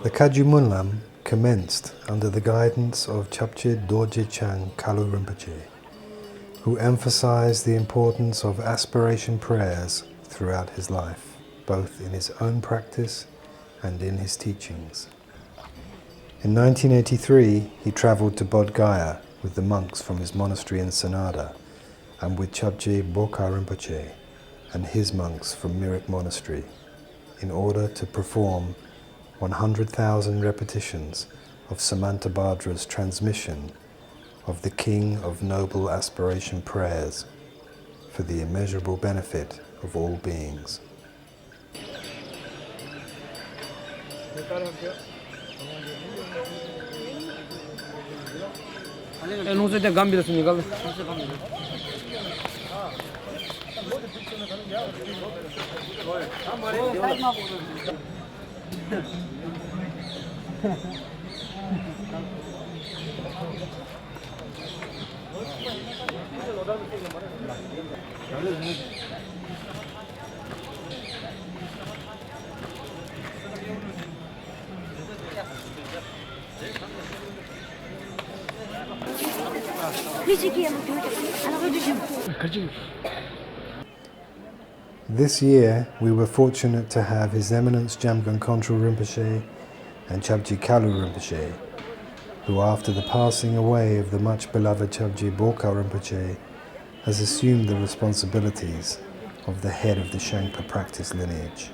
The Kagyu Monlam commenced under the guidance of Chapche Dorje Kalu Rinpoche, who emphasized the importance of aspiration prayers throughout his life, both in his own practice and in his teachings. In 1983, he traveled to Bodhgaya with the monks from his monastery in Sanada and with Chapche Bokha Rinpoche and his monks from Mirik Monastery in order to perform 100,000 repetitions of Samantabhadra's transmission of the King of Noble Aspiration Prayers for the immeasurable benefit of all beings. This year, we were fortunate to have His Eminence Jamgon Kongtrul Rinpoche and Chapje Kalu Rinpoche, who after the passing away of the much beloved Chapje Bokha Rinpoche has assumed the responsibilities of the head of the Shangpa practice lineage.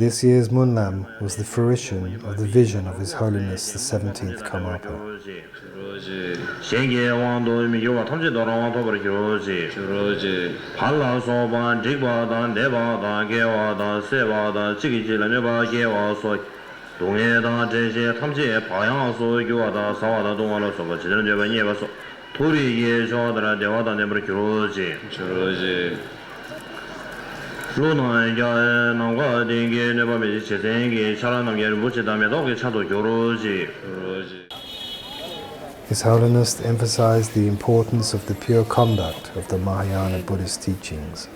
This year's Monlam was the fruition of the vision of His Holiness the 17th Karmapa. His Holiness emphasized the importance of the pure conduct of the Mahayana Buddhist teachings.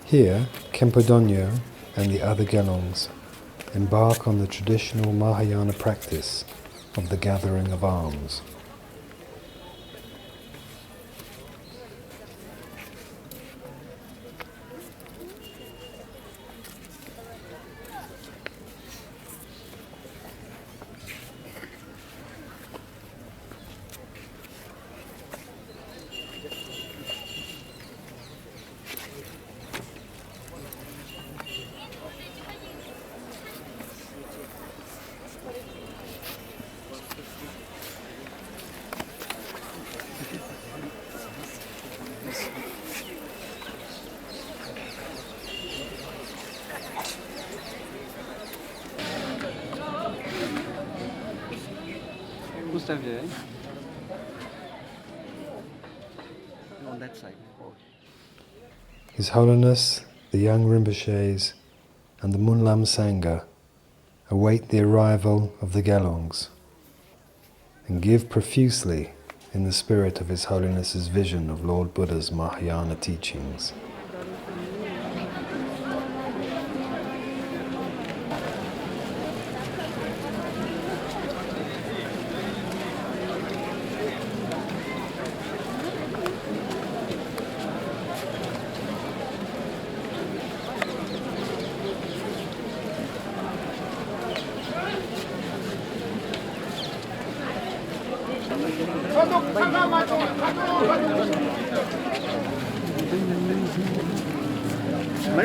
Here, Khenpo Donyo and the other Gelongs embark on the traditional Mahayana practice of the gathering of alms. step here. On that side. His Holiness, the young Rinpoches, and the Monlam Sangha await the arrival of the Gelongs and give profusely in the spirit of His Holiness's vision of Lord Buddha's Mahayana teachings.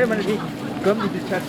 Mana di gum di chat.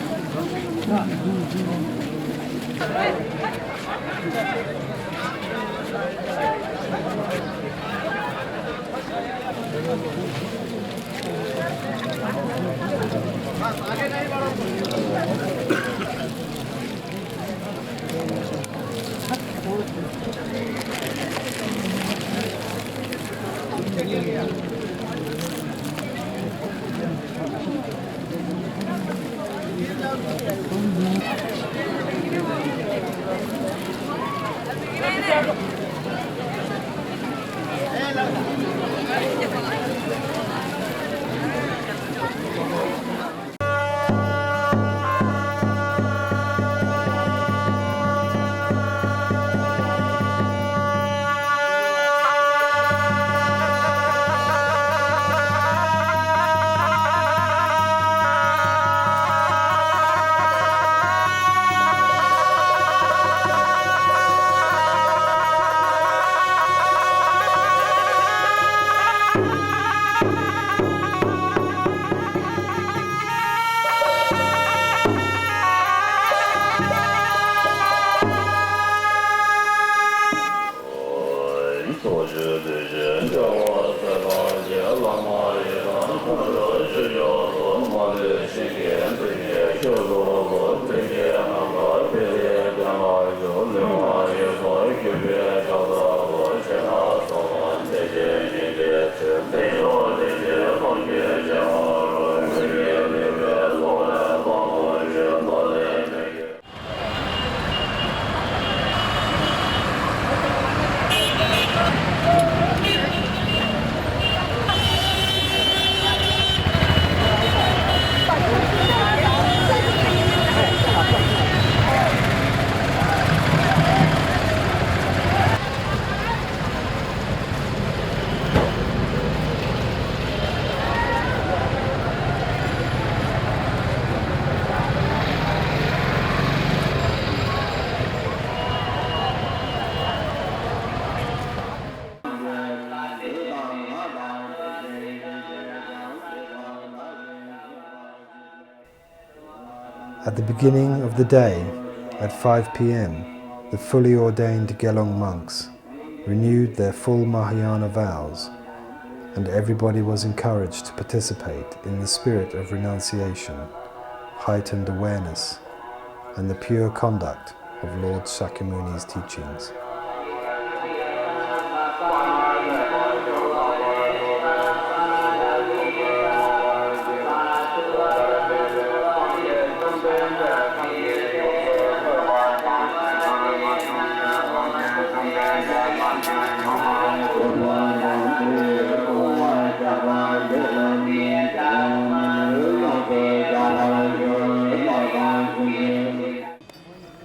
At the beginning of the day, at 5 p.m., the fully ordained Gelong monks renewed their full Mahayana vows, and everybody was encouraged to participate in the spirit of renunciation, heightened awareness, and the pure conduct of Lord Shakyamuni's teachings.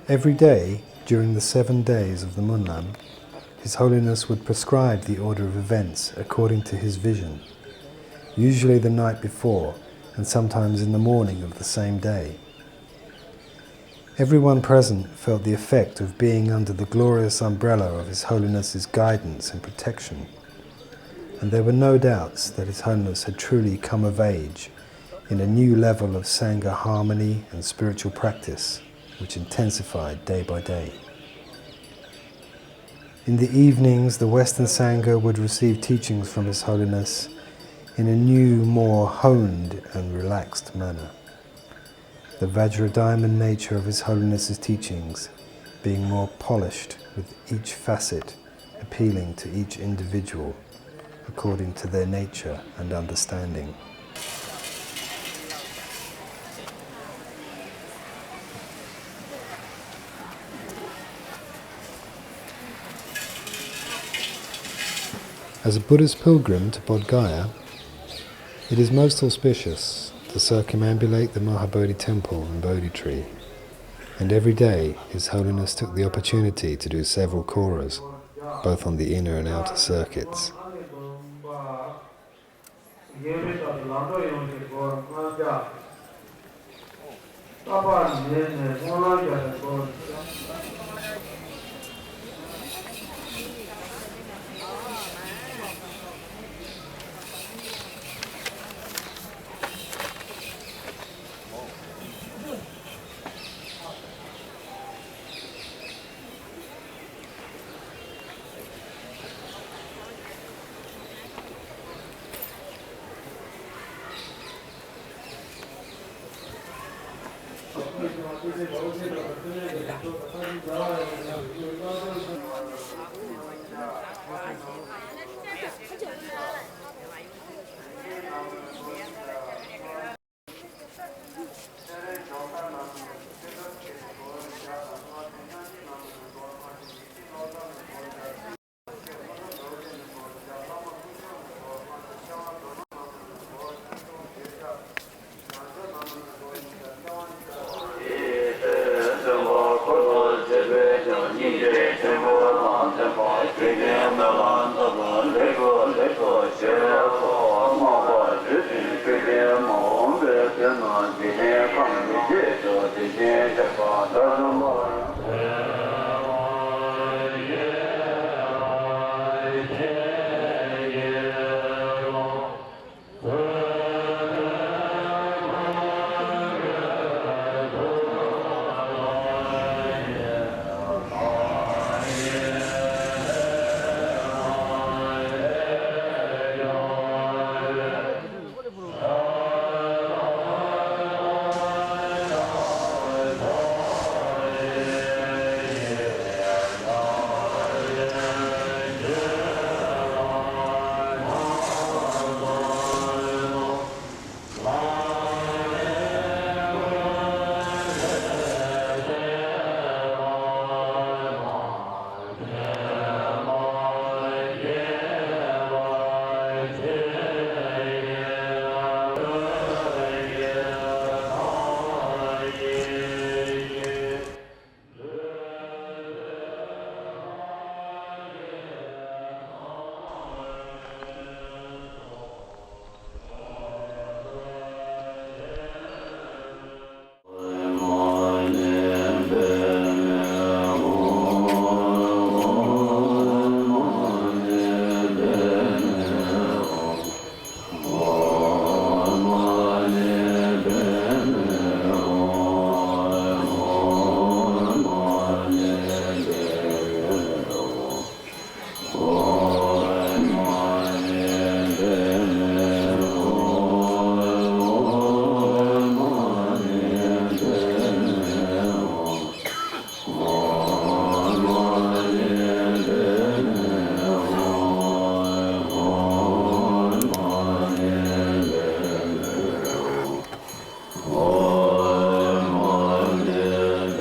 Every day, during the 7 days of the Monlam, His Holiness would prescribe the order of events according to his vision, usually the night before and sometimes in the morning of the same day. Everyone present felt the effect of being under the glorious umbrella of His Holiness's guidance and protection, and there were no doubts that His Holiness had truly come of age in a new level of Sangha harmony and spiritual practice, which intensified day by day. In the evenings, the Western Sangha would receive teachings from His Holiness in a new, more honed and relaxed manner. The Vajra diamond nature of His Holiness's teachings being more polished with each facet appealing to each individual according to their nature and understanding. As a Buddhist pilgrim to Bodhgaya, it is most auspicious to circumambulate the Mahabodhi temple and Bodhi tree, and every day His Holiness took the opportunity to do several koras, both on the inner and outer circuits.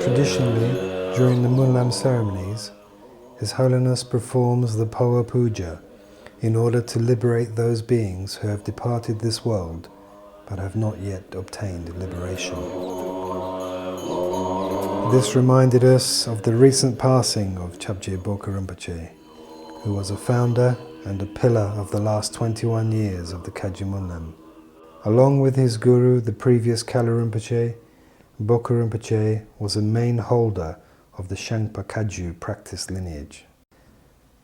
Traditionally, during the Monlam ceremonies, His Holiness performs the Poa Puja in order to liberate those beings who have departed this world but have not yet obtained liberation. This reminded us of the recent passing of Chapje Bokha Rinpoche, who was a founder and a pillar of the last 21 years of the Kagyu Monlam. Along with his guru, the previous Kala Rinpoche, Bokha Rinpoche was a main holder of the Shangpa Kagyu practice lineage.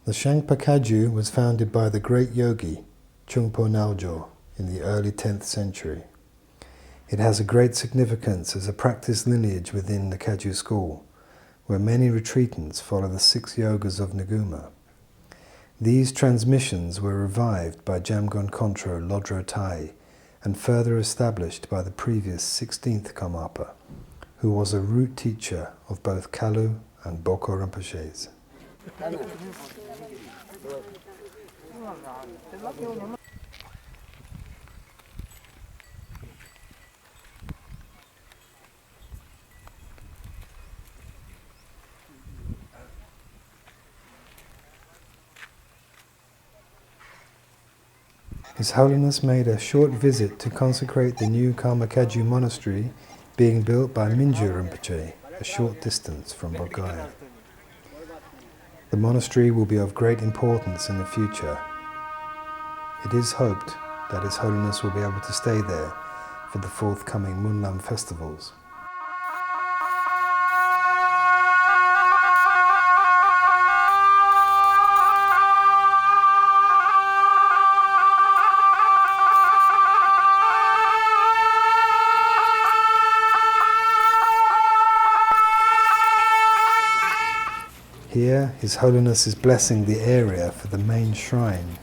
The Shangpa Kagyu was founded by the great yogi Chungpo Naojo in the early 10th century. It has a great significance as a practice lineage within the Kagyu school, where many retreatants follow the 6 yogas of Nguma. These transmissions were revived by Jamgon Kongtrul Lodro Tai and further established by the previous 16th Karmapa, who was a root teacher of both Kalu and Bokha Rinpoches. His Holiness made a short visit to consecrate the new Kagyu monastery being built by Mingyur Rinpoche, a short distance from Bodhgaya. The monastery will be of great importance in the future. It is hoped that His Holiness will be able to stay there for the forthcoming Monlam festivals. Here, His Holiness is blessing the area for the main shrine.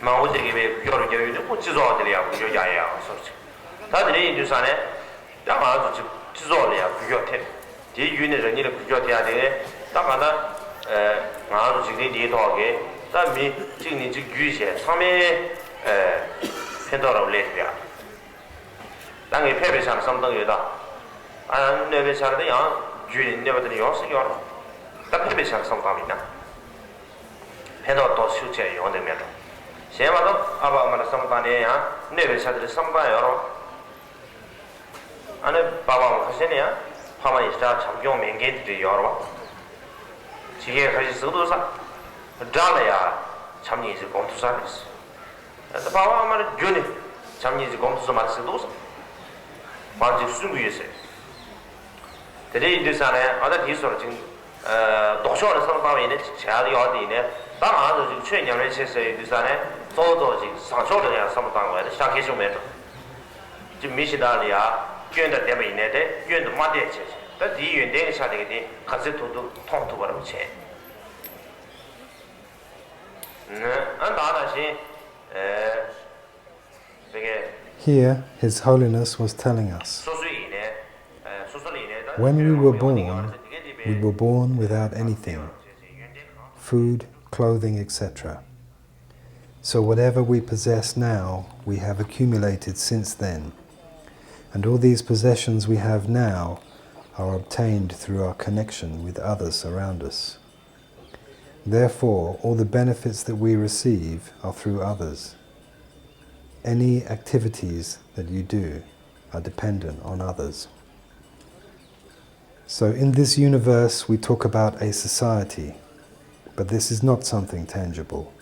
마오데게 표현을 뭐 지도하들이야 그저야야 소식 다들이 인도산에 다가서 지도하려야 그저한테 뒤윤의 전일을 그저한테 되게 다가나 마도 지금 뒤도하게 다미 지금 이 규제 섬에 펜더로 레트야 당에 패배상 삼등이다 안 내배상의 양 규인 내버들이 요소요 다 패배상 삼방이나 펜더 또 수체 요되면 제마도 아바마나 삼반에야 내배사들이 삼반여로 안에 바바마 하시네야 파마이 스타 참경 맹게들이 여러 지게 가지 쓰도사 달아야 참니지 공투사리스 그래서 바바마는 균이 참니지 공투사 말쓰도사 반지 숨기세 대리 인도산에 아다 디소로 지금 도쇼를 삼반에 제아디 어디네 당 아주 지금 최년의 세세 인도산에 도도지 상쇼를 삼반에 시작해주면 지금 미시달이야 捐的这边呢的捐的马的钱，但第一捐的下这个的，还是都通不了钱。俺大那些这个。Here, His Holiness was telling us, when we were born without anything, food, clothing, etc. So whatever we possess now, we have accumulated since then. And all these possessions we have now are obtained through our connection with others around us. Therefore, all the benefits that we receive are through others. Any activities that you do are dependent on others. So in this universe we talk about a society, but this is not something tangible.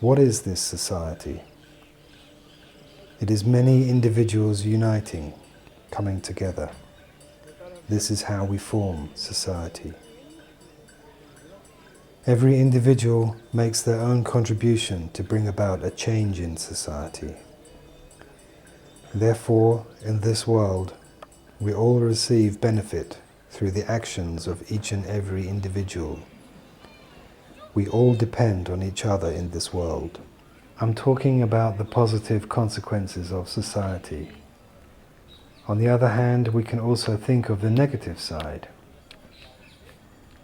What is this society? It is many individuals uniting, coming together. This is how we form society. Every individual makes their own contribution to bring about a change in society. Therefore, in this world, we all receive benefit through the actions of each and every individual. We all depend on each other in this world. I'm talking about the positive consequences of society. On the other hand, we can also think of the negative side.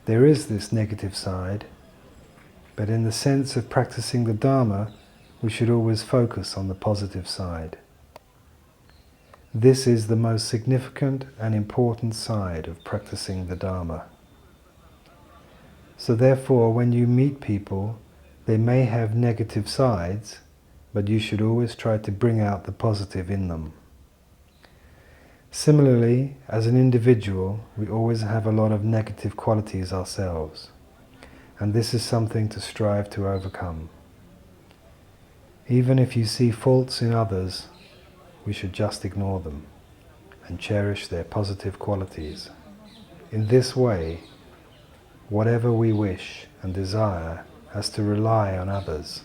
There is this negative side, but in the sense of practicing the Dharma, we should always focus on the positive side. This is the most significant and important side of practicing the Dharma. So therefore, when you meet people, they may have negative sides, but you should always try to bring out the positive in them. Similarly, as an individual, we always have a lot of negative qualities ourselves, and this is something to strive to overcome. Even if you see faults in others, we should just ignore them and cherish their positive qualities. In this way, whatever we wish and desire has to rely on others.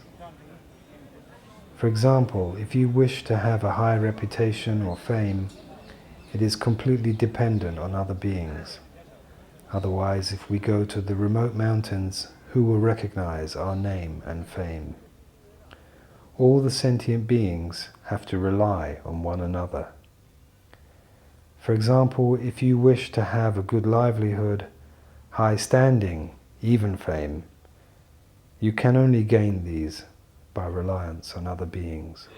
For example, if you wish to have a high reputation or fame, it is completely dependent on other beings. Otherwise, if we go to the remote mountains, who will recognize our name and fame? All the sentient beings have to rely on one another. For example, if you wish to have a good livelihood, high standing, even fame, you can only gain these by reliance on other beings.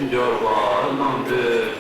Jorba namde